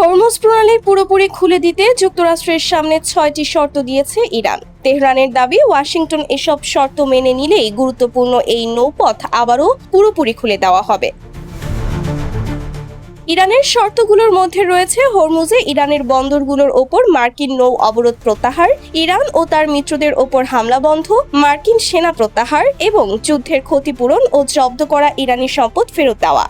Hormuz প্রণালী পুরোপুরি খুলে দিতে যুক্তরাষ্ট্রের সামনে 6টি শর্ত দিয়েছে ইরান। তেহরানের দাবি, ওয়াশিংটন এসব শর্ত মেনে নিলেই গুরুত্বপূর্ণ এই নৌপথ আবারও পুরোপুরি খুলে দেওয়া হবে। ইরানের শর্তগুলোর মধ্যে রয়েছে হরমুজে ইরানের বন্দরগুলোর ওপর মার্কিন নৌ অবরোধ প্রত্যাহার, ইরান ও তার মিত্রদের ওপর হামলা বন্ধ, মার্কিন সেনা প্রত্যাহার এবং যুদ্ধের ক্ষতিপূরণ ও জব্দ করা ইরানি সম্পদ ফেরত দেওয়া।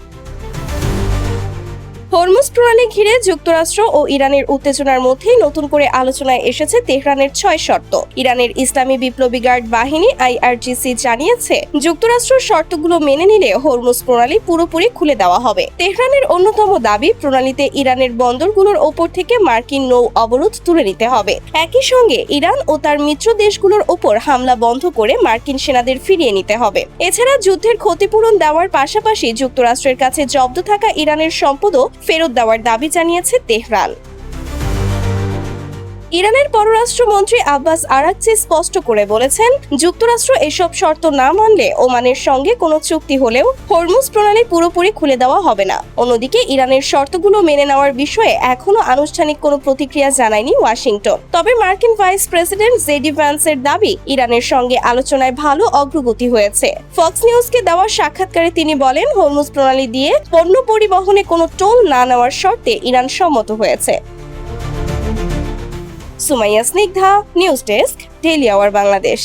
হরমুজ প্রণালী ঘিরে যুক্তরাষ্ট্র ও ইরানের উত্তেজনার মধ্যেই নতুন করে আলোচনায় এসেছে তেহরানের 6 শর্ত। ইরানের ইসলামী বিপ্লবী গার্ড বাহিনী IRGC জানিয়েছে, যুক্তরাষ্ট্র শর্তগুলো মেনে নিলে হরমুজ প্রণালী পুরোপুরি খুলে দেওয়া হবে। তেহরানের অন্যতম দাবি, প্রণালীতে ইরানের বন্দরগুলোর ওপর থেকে মার্কিন নৌ অবরোধ তুলে নিতে হবে। একই সঙ্গে ইরান ও তার মিত্র দেশগুলোর ওপর হামলা বন্ধ করে মার্কিন সেনাদের ফিরিয়ে নিতে হবে। এছাড়া যুদ্ধের ক্ষতিপূরণ দেওয়ার পাশাপাশি যুক্তরাষ্ট্রের কাছে জব্দ থাকা ইরানের সম্পদও ফেরত দেওয়ার দাবি জানিয়েছে তেহরান। ইরানের পররাষ্ট্রমন্ত্রী আব্বাস আরাকচি স্পষ্ট করে বলেছেন, যুক্তরাষ্ট্র এসব শর্ত না মানলে ওমানের সঙ্গে কোনো চুক্তি হলেও হরমুজ প্রণালী পুরোপুরি খুলে দেওয়া হবে না। অন্যদিকে ইরানের শর্তগুলো মেনে নেওয়ার বিষয়ে এখনো আনুষ্ঠানিক কোনো প্রতিক্রিয়া জানায়নি ওয়াশিংটন। তবে মার্কিন ভাইস প্রেসিডেন্ট জেডি ভ্যান্সের দাবি, ইরানের সঙ্গে আলোচনায় ভালো অগ্রগতি হয়েছে। ফক্স নিউজকে দেওয়া সাক্ষাৎকারে তিনি বলেন, হরমুজ প্রণালী দিয়ে পণ্য পরিবহনে কোনো টোল না নেওয়ার শর্তে ইরান সম্মত হয়েছে। Sumaiya Snigdha, news desk, daily our Bangladesh.